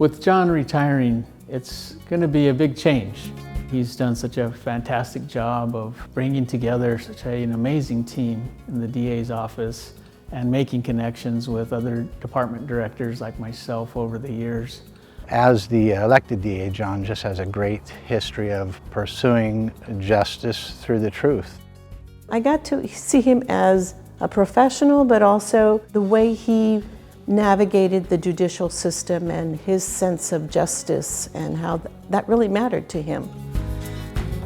With John retiring, it's going to be a big change. He's done such a fantastic job of bringing together such an amazing team in the DA's office and making connections with other department directors like myself over the years. As the elected DA, John just has a great history of pursuing justice through the truth. I got to see him as a professional, but also the way he navigated the judicial system and his sense of justice and how that really mattered to him.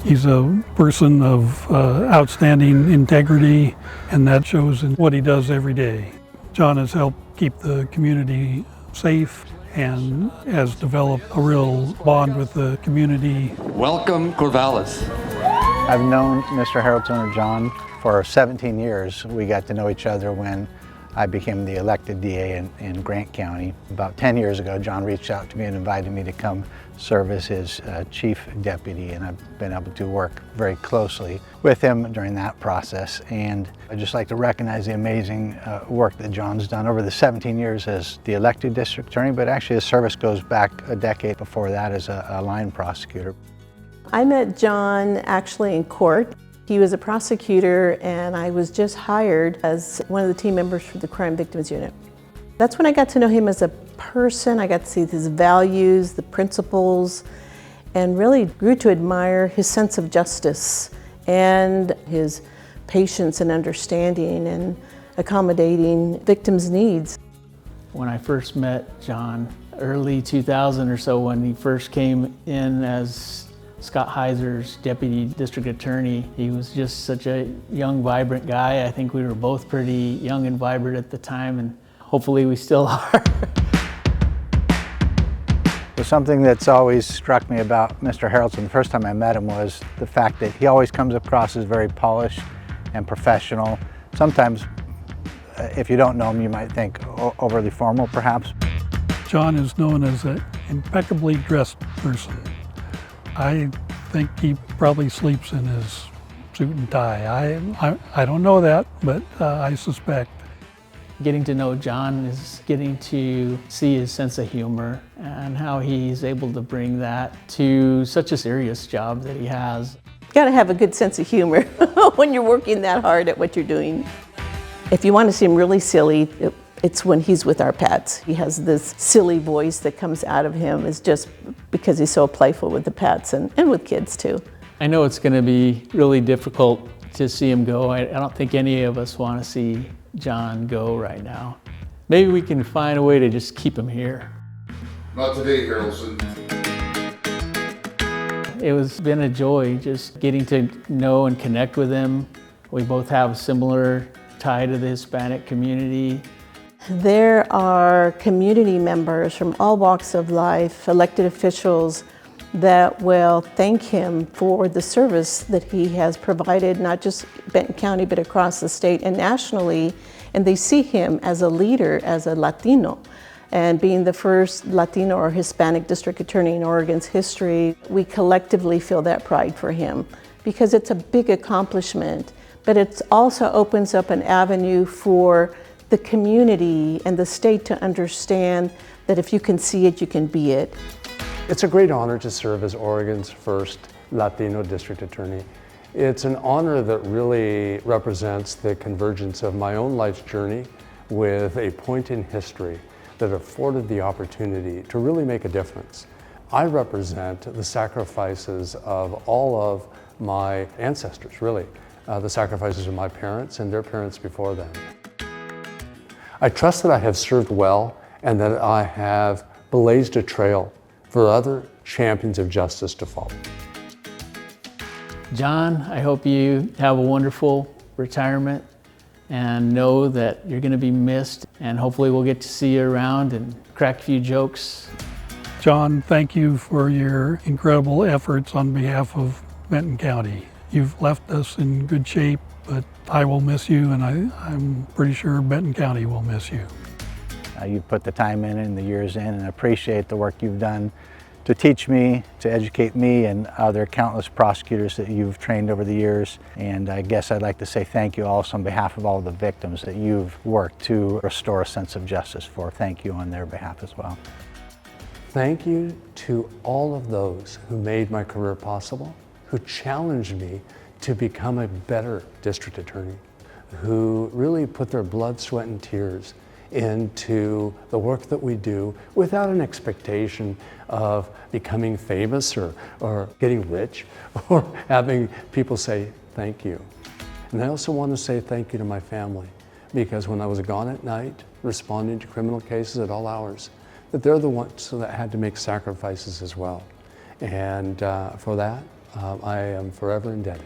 He's a person of outstanding integrity, and that shows in what he does every day. John has helped keep the community safe and has developed a real bond with the community. Welcome, Corvallis. I've known Mr. Haroldson or John for 17 years. We got to know each other when I became the elected DA in Grant County. About 10 years ago, John reached out to me and invited me to come serve as his chief deputy, and I've been able to work very closely with him during that process. And I'd just like to recognize the amazing work that John's done over the 17 years as the elected district attorney, but actually his service goes back a decade before that as a line prosecutor. I met John actually in court. He was a prosecutor, and I was just hired as one of the team members for the Crime Victims Unit. That's when I got to know him as a person. I got to see his values, the principles, and really grew to admire his sense of justice and his patience and understanding and accommodating victims' needs. When I first met John, early 2000 or so, when he first came in as Scott Heiser's deputy district attorney, he was just such a young, vibrant guy. I think we were both pretty young and vibrant at the time, and hopefully we still are. So something that's always struck me about Mr. Haroldson the first time I met him was the fact that he always comes across as very polished and professional. Sometimes, if you don't know him, you might think overly formal, perhaps. John is known as an impeccably dressed person. I think he probably sleeps in his suit and tie. I don't know that, but I suspect. Getting to know John is getting to see his sense of humor and how he's able to bring that to such a serious job that he has. You gotta have a good sense of humor when you're working that hard at what you're doing. If you want to see him really silly, it's when he's with our pets. He has this silly voice that comes out of him. It's just because he's so playful with the pets and with kids too. I know it's going to be really difficult to see him go. I don't think any of us want to see John go right now. Maybe we can find a way to just keep him here. Not today, Haroldson. It has been a joy just getting to know and connect with him. We both have a similar tie to the Hispanic community. There are community members from all walks of life, elected officials, that will thank him for the service that he has provided, not just Benton County, but across the state and nationally. And they see him as a leader, as a Latino. And being the first Latino or Hispanic district attorney in Oregon's history, we collectively feel that pride for him because it's a big accomplishment, but it also opens up an avenue for the community and the state to understand that if you can see it, you can be it. It's a great honor to serve as Oregon's first Latino District Attorney. It's an honor that really represents the convergence of my own life's journey with a point in history that afforded the opportunity to really make a difference. I represent the sacrifices of all of my ancestors, really, the sacrifices of my parents and their parents before them. I trust that I have served well and that I have blazed a trail for other champions of justice to follow. John, I hope you have a wonderful retirement and know that you're going to be missed, and hopefully we'll get to see you around and crack a few jokes. John, thank you for your incredible efforts on behalf of Benton County. You've left us in good shape, but I will miss you, and I'm pretty sure Benton County will miss you. You've put the time in and the years in, and appreciate the work you've done to teach me, to educate me and other countless prosecutors that you've trained over the years. And I guess I'd like to say thank you also on behalf of all the victims that you've worked to restore a sense of justice for. Thank you on their behalf as well. Thank you to all of those who made my career possible, who challenged me to become a better district attorney, who really put their blood, sweat, and tears into the work that we do without an expectation of becoming famous or getting rich or having people say thank you. And I also want to say thank you to my family, because when I was gone at night, responding to criminal cases at all hours, that they're the ones that had to make sacrifices as well. And for that, I am forever indebted.